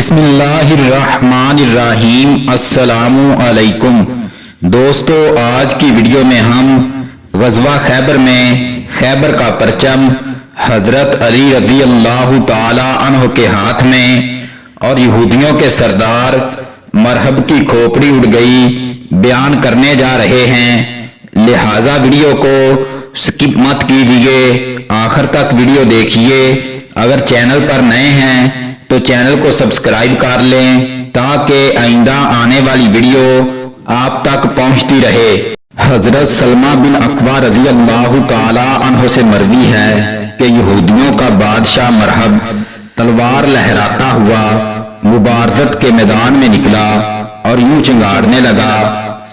بسم اللہ الرحمن الرحیم۔ السلام علیکم دوستو، آج کی ویڈیو میں ہم غزوہ خیبر میں خیبر کا پرچم حضرت علی رضی اللہ تعالی عنہ کے ہاتھ میں اور یہودیوں کے سردار مرحب کی کھوپڑی اڑ گئی بیان کرنے جا رہے ہیں، لہٰذا ویڈیو کو سکپ مت کیجیے، آخر تک ویڈیو دیکھیے۔ اگر چینل پر نئے ہیں تو چینل کو سبسکرائب کر لیں تاکہ آئندہ آنے والی ویڈیو آپ تک پہنچتی رہے۔ حضرت سلمہ بن اکوع رضی اللہ تعالی عنہ سے مروی ہے کہ یہودیوں کا بادشاہ مرحب تلوار لہراتا ہوا مبارزت کے میدان میں نکلا اور یوں چنگاڑنے لگا،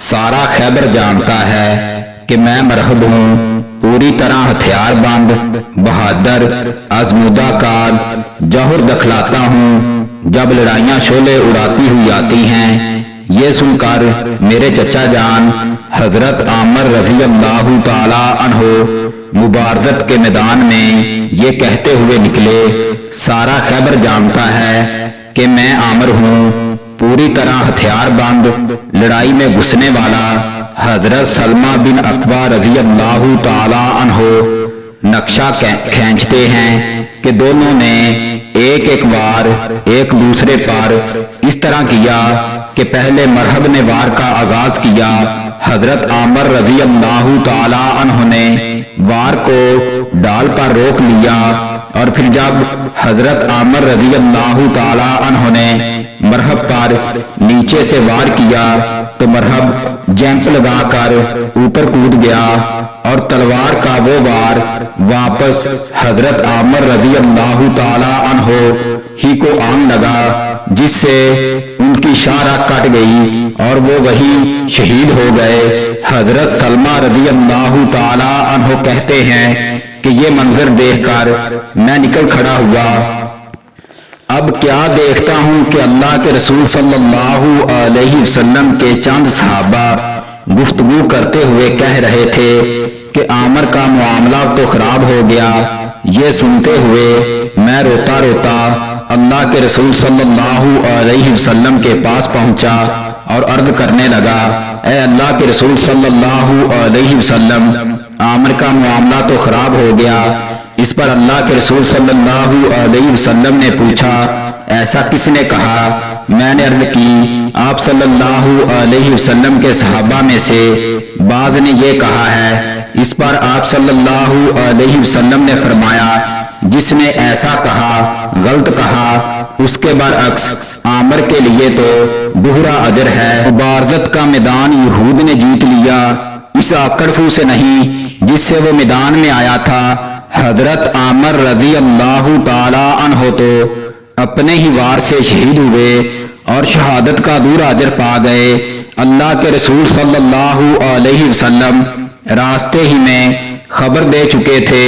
سارا خیبر جانتا ہے کہ میں مرحب ہوں، پوری طرح ہتھیار بند، بہادر، آزمودہ کار، جوہر دکھلاتا ہوں، جب لڑائیاں شعلے اڑاتی ہوئی آتی ہیں۔ یہ سن کر میرے چچا جان حضرت عامر رضی اللہ تعالی عنہ مبارزت کے میدان میں یہ کہتے ہوئے نکلے، سارا خیبر جانتا ہے کہ میں عامر ہوں، پوری طرح ہتھیار بند، لڑائی میں گھسنے والا۔ حضرت سلمہ بن اکوع رضی اللہ تعالی عنہ نقشہ کھینچتے ہیں کہ دونوں نے ایک ایک وار ایک دوسرے پر اس طرح کیا کہ پہلے مرحب نے وار کا آغاز کیا، حضرت عامر رضی اللہ تعالی عنہ نے وار کو ڈال پر روک لیا، اور پھر جب حضرت عامر رضی اللہ تعالی عنہ نے مرحب پر نیچے سے وار کیا تو مرحب جمپ لگا کر اوپر کود گیا اور تلوار کا وہ وار واپس حضرت عامر رضی اللہ تعالی عنہ ہی کو آن لگا، جس سے ان کی شاہ کٹ گئی اور وہ وہی شہید ہو گئے۔ حضرت سلمہ رضی اللہ تعالی عنہ کہتے ہیں کہ یہ منظر دیکھ کر میں نکل کھڑا ہوا، اب کیا دیکھتا ہوں کہ اللہ کے رسول صلی اللہ علیہ وسلم کے چند صحابہ گفتگو کرتے ہوئے کہہ رہے تھے کہ عامر کا معاملہ تو خراب ہو گیا۔ یہ سنتے ہوئے میں روتا روتا اللہ کے رسول صلی اللہ علیہ وسلم کے پاس پہنچا اور عرض کرنے لگا، اے اللہ کے رسول صلی اللہ علیہ وسلم، عامر کا معاملہ تو خراب ہو گیا۔ اس پر اللہ کے رسول صلی اللہ علیہ وسلم نے پوچھا، ایسا کس نے کہا؟ میں نے عرض کی، آپ صلی اللہ علیہ وسلم کے صحابہ میں سے بعض نے یہ کہا ہے۔ اس پر آپ صلی اللہ علیہ وسلم نے فرمایا، جس نے ایسا کہا غلط کہا، اس کے برعکس عامر کے لیے تو دوہرا اجر ہے۔ مبارزت کا میدان یہود نے جیت لیا، اس آکڑ فو سے نہیں جس سے وہ میدان میں آیا تھا۔ حضرت عامر رضی اللہ تعالی عنہ تو اپنے ہی وار سے شہید ہوئے اور شہادت کا دور اجر پا گئے۔ اللہ کے رسول صلی اللہ علیہ وسلم راستے ہی میں خبر دے چکے تھے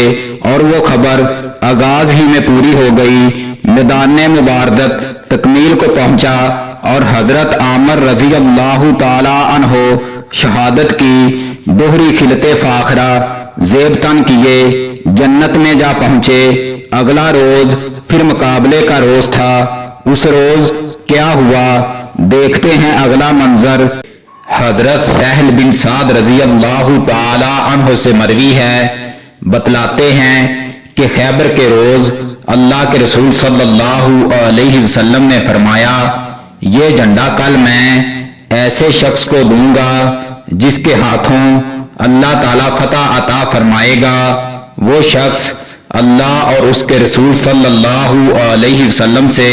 اور وہ خبر آغاز ہی میں پوری ہو گئی۔ میدان مبارزت تکمیل کو پہنچا اور حضرت عامر رضی اللہ تعالی عنہ شہادت کی دوہری خلت فاخرہ زیب تن کیے جنت میں جا پہنچے۔ اگلا روز پھر مقابلے کا روز تھا۔ اس روز کیا ہوا دیکھتے ہیں اگلا منظر۔ حضرت سہل بن سعد رضی اللہ تعالی عنہ سے مروی ہے، بتلاتے ہیں کہ خیبر کے روز اللہ کے رسول صلی اللہ علیہ وسلم نے فرمایا، یہ جھنڈا کل میں ایسے شخص کو دوں گا جس کے ہاتھوں اللہ تعالیٰ فتح عطا فرمائے گا۔ وہ شخص اللہ اور اس کے رسول صلی اللہ علیہ وسلم سے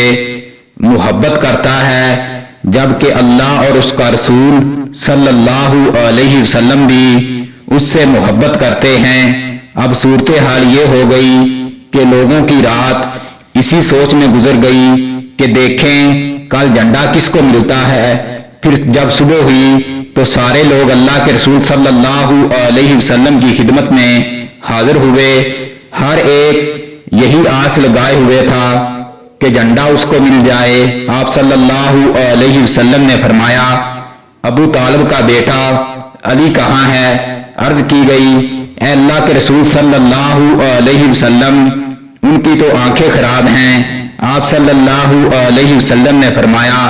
محبت کرتا ہے، جبکہ اللہ اور اس کا رسول صلی اللہ علیہ وسلم بھی اس سے محبت کرتے ہیں۔ اب صورتحال یہ ہو گئی کہ لوگوں کی رات اسی سوچ میں گزر گئی کہ دیکھیں کل جھنڈا کس کو ملتا ہے۔ پھر جب صبح ہوئی تو سارے لوگ اللہ کے رسول صلی اللہ علیہ وسلم کی خدمت میں حاضر ہوئے۔ ہر ایک یہی آس لگائے ہوئے تھا کہ جھنڈا اس کو مل جائے۔ آپ صلی اللہ علیہ وسلم نے فرمایا، ابو طالب کا بیٹا علی کہاں ہے؟ عرض کی گئی، اے اللہ کے رسول صلی اللہ علیہ وسلم، ان کی تو آنکھیں خراب ہیں، آپ صلی اللہ علیہ وسلم نے فرمایا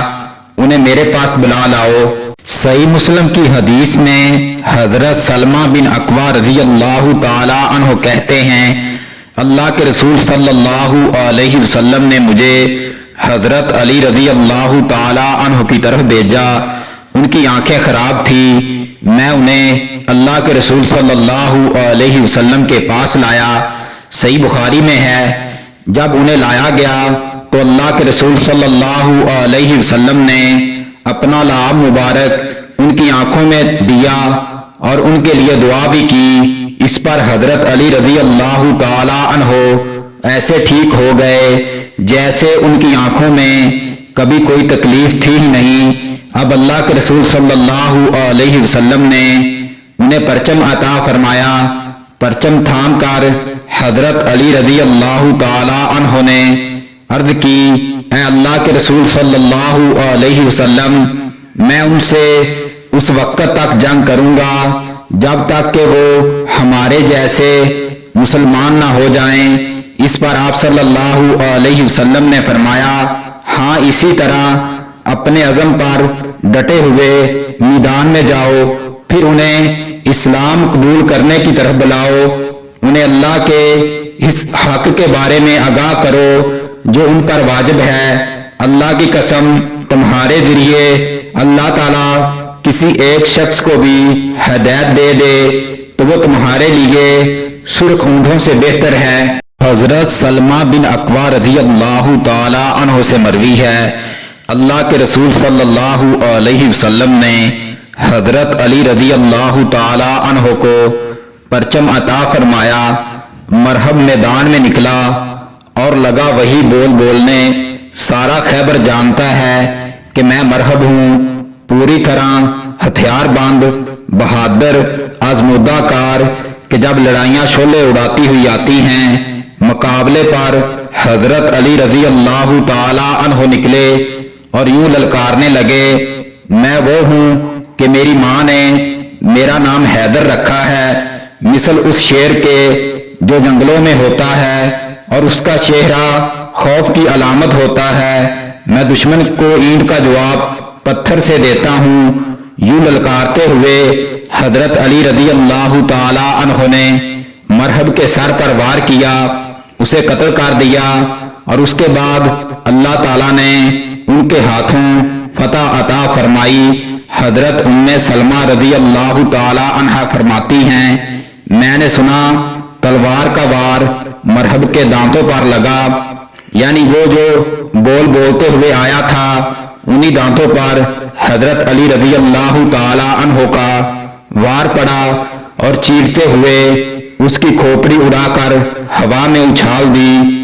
انہیں میرے پاس بلا لاؤ۔ صحیح مسلم کی حدیث میں حضرت سلمہ بن اکوع رضی اللہ تعالی عنہ کہتے ہیں اللہ کے رسول صلی اللہ علیہ وسلم نے مجھے حضرت علی رضی اللہ تعالی عنہ کی طرف بھیجا۔ ان کی آنکھیں خراب تھی، میں انہیں اللہ کے رسول صلی اللہ علیہ وسلم کے پاس لایا۔ صحیح بخاری میں ہے جب انہیں لایا گیا تو اللہ کے رسول صلی اللہ علیہ وسلم نے اپنا لعاب مبارک ان کی آنکھوں میں دیا اور ان کے لیے دعا بھی کی۔ اس پر حضرت علی رضی اللہ تعالی عنہ ایسے ٹھیک ہو گئے جیسے ان کی آنکھوں میں کبھی کوئی تکلیف تھی ہی نہیں۔ اب اللہ کے رسول صلی اللہ علیہ وسلم نے انہیں پرچم عطا فرمایا۔ پرچم تھام کر حضرت علی رضی اللہ تعالی عنہ نے عرض کی اے اللہ کے رسول صلی اللہ علیہ وسلم، میں ان سے اس وقت تک جنگ کروں گا جب تک کہ وہ ہمارے جیسے مسلمان نہ ہو جائیں۔ اس پر آپ صلی اللہ علیہ وسلم نے فرمایا ہاں اسی طرح اپنے عزم پر ڈٹے ہوئے میدان میں جاؤ، پھر انہیں اسلام قبول کرنے کی طرف بلاؤ، انہیں اللہ کے اس حق کے بارے میں آگاہ کرو جو ان پر واجب ہے۔ اللہ کی قسم تمہارے ذریعے اللہ تعالیٰ کسی ایک شخص کو بھی ہدایت دے دے تو وہ تمہارے لیے سرخ اونٹوں سے بہتر ہے۔ حضرت سلمہ بن اکوع رضی اللہ تعالی عنہ سے مروی ہے اللہ کے رسول صلی اللہ علیہ وسلم نے حضرت علی رضی اللہ تعالی عنہ کو پرچم عطا فرمایا۔ مرحب میدان میں نکلا اور لگا وہی بولنے سارا خیبر جانتا ہے کہ میں مرحب ہوں، پوری طرح ہتھیار بند، بہادر، آزمودہ کار کہ جب لڑائیاں شعلے اڑاتی ہوئی آتی ہیں مقابلے پر حضرت علی رضی اللہ تعالی عنہ نکلے اور یوں للکارنے لگے میں وہ ہوں کہ میری ماں نے میرا نام حیدر رکھا ہے، مثل اس شیر کے جو جنگلوں میں ہوتا ہے اور اس کا چہرہ خوف کی علامت ہوتا ہے، میں دشمن کو اینٹ کا جواب پتھر سے دیتا ہوں۔ یوں للکارتے ہوئے حضرت علی رضی اللہ تعالی عنہ نے مرحب کے سر پر وار کیا، اسے قتل کر دیا اور اس کے بعد اللہ تعالیٰ نے ان کے ہاتھوں فتح عطا فرمائی۔ حضرت ام سلمہ رضی اللہ تعالی عنہ فرماتی ہیں میں نے سنا تلوار کا وار مرحب کے دانتوں پر لگا، یعنی وہ جو بولتے ہوئے آیا تھا انہی دانتوں پر حضرت علی رضی اللہ تعالی عنہ کا وار پڑا اور چیرتے ہوئے اس کی کھوپڑی اڑا کر ہوا میں اچھال دی۔